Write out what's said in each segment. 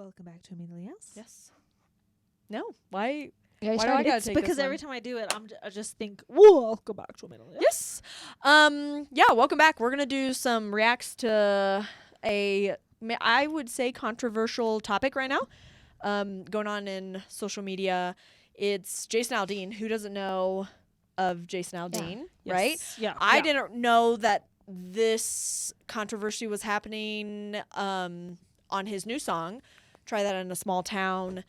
Welcome back to Immediately Yes. Yes. No. Why? Yeah, Why do I gotta It's take because this every one? time I do it, I just think, welcome back to Immediately Yes. Yes. Yeah, welcome back. We're going to do some reacts to I would say, controversial topic right now going on in social media. It's Jason Aldean. Who doesn't know of Jason Aldean, right? Yes. Yeah. I didn't know that this controversy was happening on his new song, Try That in a Small Town.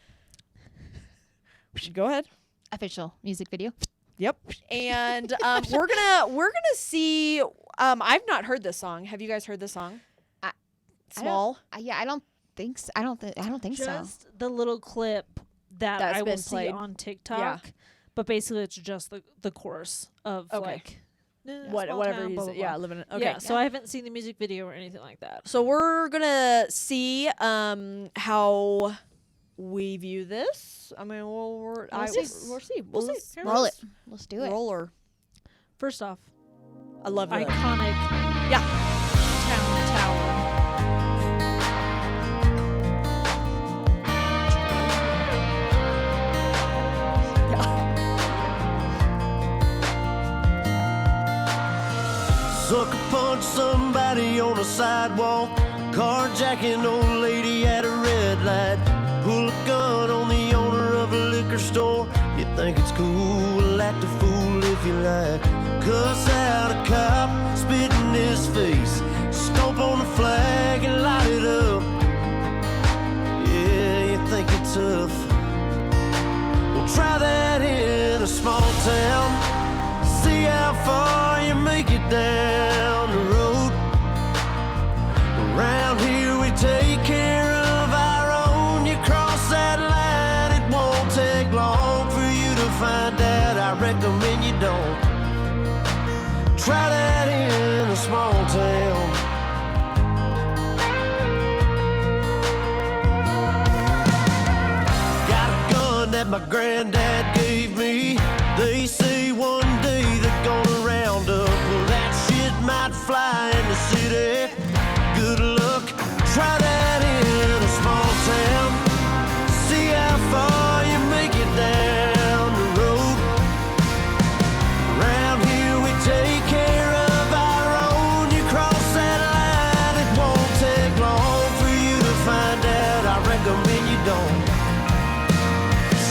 Go ahead. Official music video. Yep. And we're gonna see. I've not heard this song. Have you guys heard this song? Small. I don't think so. I don't think so. Just the little clip that That's I will been see played. on TikTok. Yeah. But basically, it's just the chorus of Okay. whatever he's blah, blah, blah. living in. Okay. Yeah, so I haven't seen the music video or anything like that. So we're gonna see how we view this. I mean, we'll see. We'll see. Here Roll it it. is. Let's do it. Roller. First off, I love that. iconic Yeah. town tower. Sucker punch somebody on a sidewalk, carjacking old lady at a red light, pull a gun on the owner of a liquor store. You think it's cool, act a fool if you like, cuss out a cop, spit in his face, stomp on the flag and light it up. Yeah, you think it's tough. Well, try that in a small town. See how far you make it down the road. Around here we take care of our own. You cross that line, it won't take long for you to find out. I recommend you don't. Try that in a small town. Got a gun that my granddad gave me. They say one day they're gonna round up. Well, that shit might fly in the city. Good luck, try that in a small town. See how far you make it down the road. Around here we take care of our own. You cross that line, it won't take long for you to find out. I recommend you don't.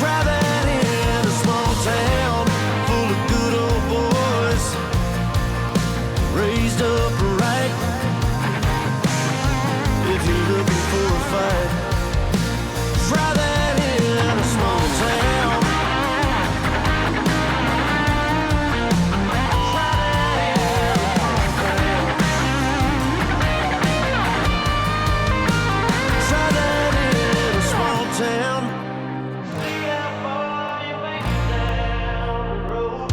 Try that in a small town full of good old boys, raised up right. If you're looking for a fight, try that in a small town. Try that in a small town. See how far you make it down the road.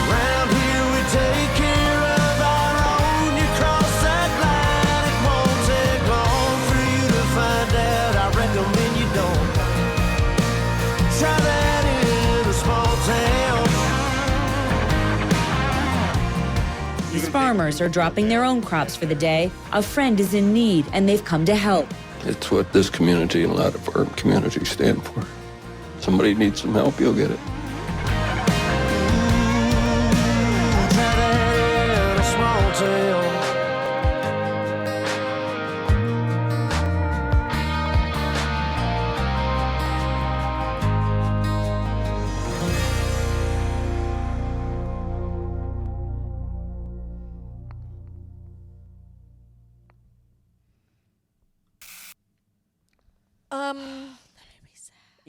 Around here we take care of our own. You cross that line, it won't take long for you to find out. I recommend you don't. Try that in a small town. These farmers are dropping their own crops for the day. A friend is in need, and they've come to help. It's what this community and a lot of our communities stand for. Somebody needs some help, you'll get it. Try that in a small town.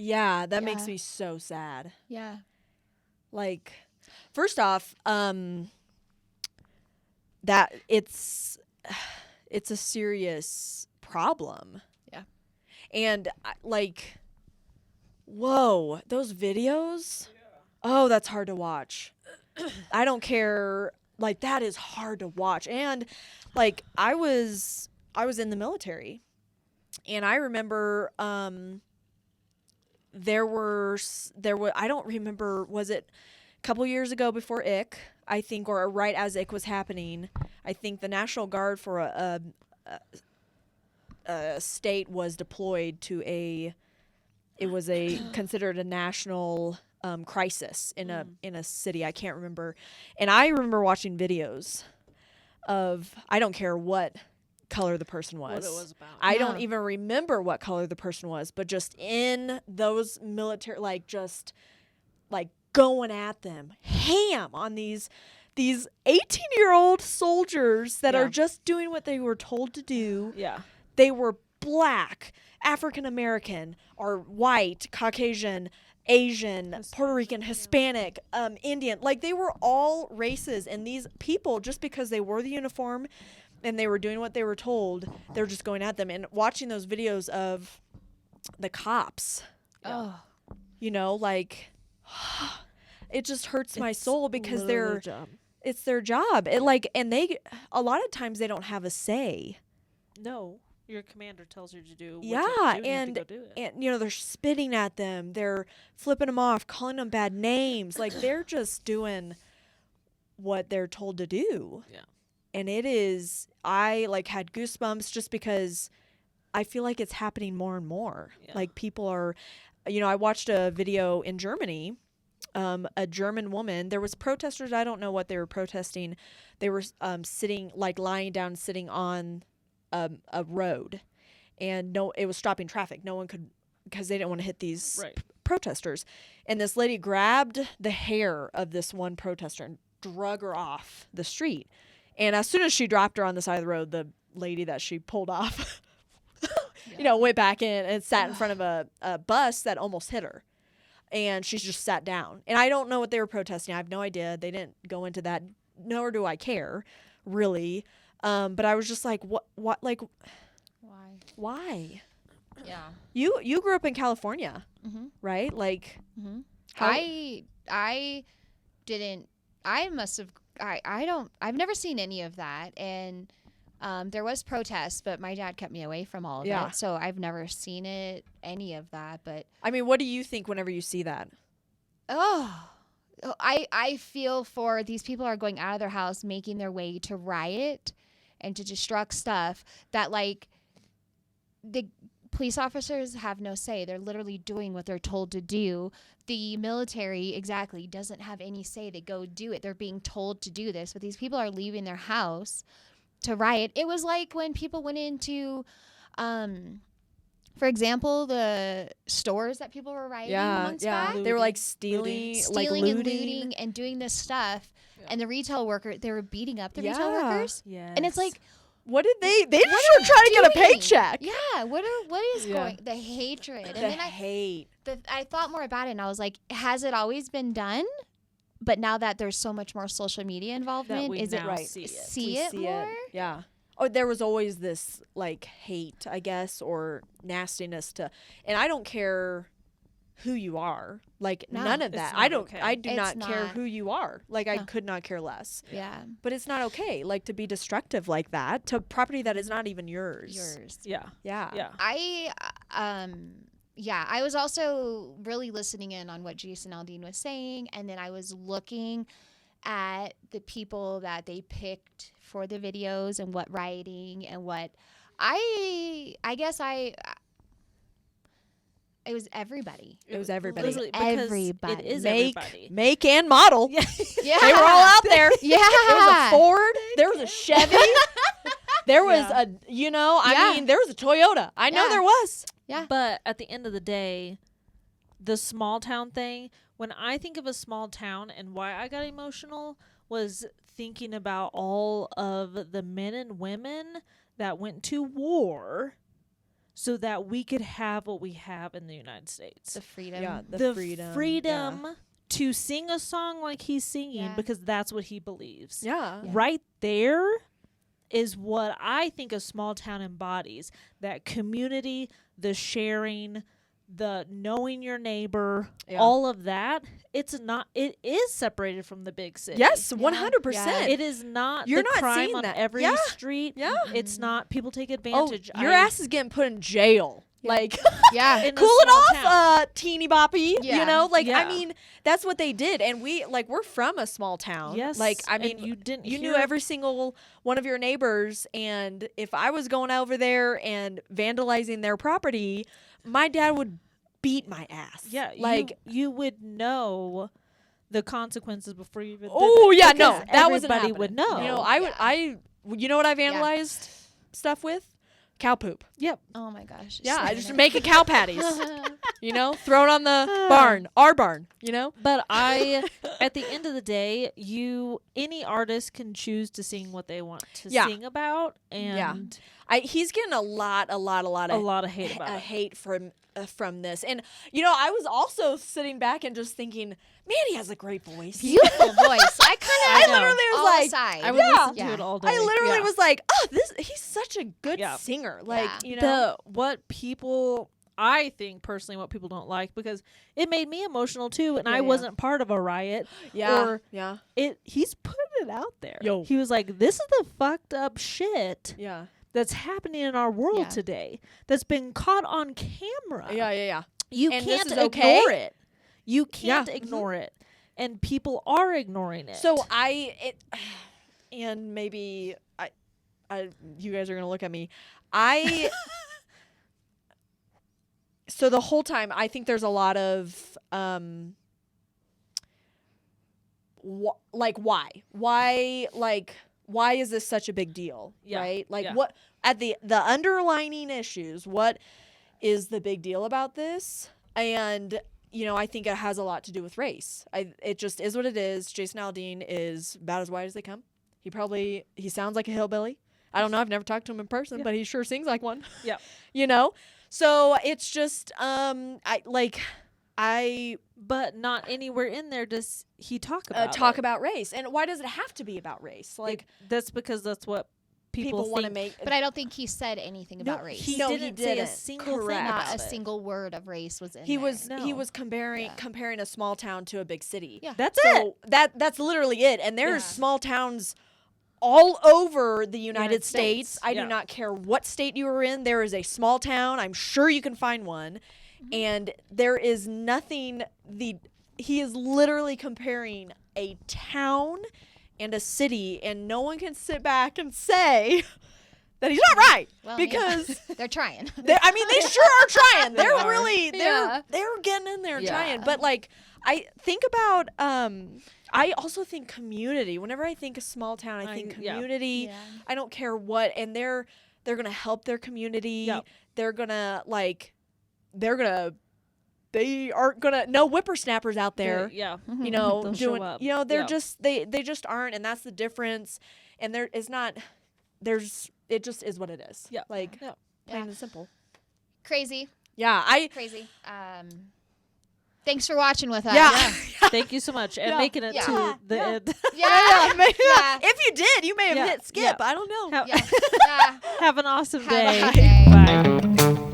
Yeah, that makes Yeah. me so sad. Yeah. Like, first off, that it's a serious problem. Yeah. And like, whoa, those videos. Oh, that's hard to watch. I don't care. Like, that is hard to watch. And like, I was in the military, and I remember there were I don't remember, was it a couple years ago before IC, I think, or right as IC was happening, I think the National Guard for state was deployed to it was considered a national crisis in a city. I can't remember. And I remember watching videos of, I don't care what color the person was. What it was about. I don't even remember what color the person was, but just in those military, just going at them, ham on these 18-year-old soldiers that are just doing what they were told to do. Yeah. They were black, African American, or white, Caucasian, Asian, Puerto Rican, Hispanic, Indian. They were all races, and these people, just because they wore the uniform and they were doing what they were told, they were just going at them. And watching those videos of the cops, it just hurts my soul because it's their job. And they, a lot of times they don't have a say. No. Your commander tells you to do what Yeah, you have to do, and you have to go do it. and they're spitting at them, they're flipping them off, calling them bad names. They're just doing what they're told to do. Yeah. And it is, I had goosebumps just because I feel like it's happening more and more. Yeah. People are, I watched a video in Germany. A German woman, there was protesters. I don't know what they were protesting. They were sitting, lying down, sitting on a road, and it was stopping traffic. No one could, because they didn't want to hit these protesters. And this lady grabbed the hair of this one protester and drug her off the street. And as soon as she dropped her on the side of the road, the lady that she pulled off, went back in and sat in front of a bus that almost hit her. And she just sat down. And I don't know what they were protesting. I have no idea. They didn't go into that, nor do I care, really. But I was just like, what, why? Yeah. You grew up in California, right? I didn't. I must have. I don't. I've never seen any of that, and there was protests, but my dad kept me away from all of it, so I've never seen any of that. But I mean, what do you think whenever you see that? I feel for these people are going out of their house, making their way to riot and to destruct stuff that the police officers have no say. They're literally doing what they're told to do. The military doesn't have any say. They go do it. They're being told to do this, but these people are leaving their house to riot. It was like when people went into for example, the stores that people were rioting months back. They were stealing and looting and doing this stuff. Yeah. And the retail worker, they were beating up the retail workers. Yes. And it's what did they just were trying to get a paycheck. Yeah. What is going, the hatred. And then I thought more about it, and I was like, has it always been done? But now that there's so much more social media involvement, is it right? See it more? Yeah. Oh, there was always this hate, I guess, or nastiness and I don't care who you are. None of that. I don't. Okay. I do not care who you are. I could not care less. Yeah. But it's not okay. To be destructive like that to property that is not even yours. Yeah. Yeah. Yeah. I was also really listening in on what Jason Aldean was saying, and then I was looking at the people that they picked for the videos and what rioting and what it was everybody. It was everybody. Everybody. It is everybody. Make and model. Yeah. They were all out there. Yeah. There was a Ford. There was a Chevy. There was I mean, there was a Toyota. I know there was. Yeah. But at the end of the day, the small town thing, when I think of a small town and why I got emotional was thinking about all of the men and women that went to war so that we could have what we have in the United States. The freedom. Yeah, the freedom to sing a song like he's singing because that's what he believes. Yeah. Right there is what I think a small town embodies. That community, the sharing, the knowing your neighbor, all of that. It is separated from the big city. Yes, 100%. It is not. You're the not crime seeing on that. every street. Yeah. It's not. People take advantage. Your ass is getting put in jail. Like, Yeah. In a cool it small off, town. teeny boppy. Yeah. You know, like Yeah. I mean, that's what they did, and we're from a small town. Yes, like I and mean, you didn't knew hear- every single one of your neighbors, and if I was going over there and vandalizing their property, my dad would beat my ass. Yeah, like you would know the consequences before you even. oh did it, yeah, no, because that wasn't everybody happening. would know. You know, I would you know what I vandalized stuff with? Cow poop. Yep. Oh my gosh. Yeah, I Saving just it. making cow patties. You know, throw it on the barn, our barn. You know. But at the end of the day, any artist can choose to sing what they want to Yeah. sing about, and He's getting a lot of a lot of hate about it. hate from this, and you know, I was also sitting back and just thinking, man, he has a great voice. Beautiful voice. I kind I of. know. literally was all like, aside. I would Yeah. listen to it all day. I literally Yeah. was like, oh, he's such a good Yeah. singer. Like, Yeah. you know, what people, I think personally, what people don't like, because it made me emotional too, and Yeah, I yeah. wasn't part of a riot. yeah, or yeah, he's put it out there. Yo. He was like, "This is the fucked up shit yeah, that's happening in our world Yeah. today. That's been caught on camera. yeah. You And this can't is okay? ignore it. You can't Yeah. ignore it, and people are ignoring it. So and maybe you guys are gonna look at me. So the whole time, I think there's a lot of why is this such a big deal? Yeah, Right? Like yeah. what at the underlining issues? What is the big deal about this? And you know, I think it has a lot to do with race. It just is what it is. Jason Aldean is about as white as they come. He sounds like a hillbilly. I don't know. I've never talked to him in person, but he sure sings like one. Yeah. You know? So it's just but not anywhere in there does he talk about talk it. about race. And why does it have to be about race? Like That's because that's what people want to think. make But I don't think he said anything about race. He No, he didn't say a didn't. single thing Correct. about Not a it. single word of race was in he there. was he No. was comparing a small town to a big city. Yeah. That's So that's literally it. And there's Yeah. small towns all over the United United States. States, I yeah. do not care what state you are in. There is a small town. I'm sure you can find one. And there is nothing he is literally comparing a town and a city, and no one can sit back and say that he's not right. Well, yeah. Because They're trying. they sure are trying. They They're are. really Yeah. they're getting in there and Yeah. trying. But like I think about I also think community. Whenever I think a small town, I think yeah. community. Yeah. I don't care what, and they're gonna help their community. Yep. They aren't gonna no whippersnappers out there. Yeah. You know, They'll show doing up. you know, they're Yeah. just they just aren't, and that's the difference. And there is not it just is what it is. Yeah. Like Yeah. plain Yeah. and simple. Crazy. Yeah, Crazy. Thanks for watching with us. yeah. Thank you so much, and Yeah. making it Yeah. to the Yeah. end. Yeah. Yeah. If you did, you may have Yeah. hit skip. Yeah. I don't know. Have, Yeah. have an awesome Have a day. good day. Bye.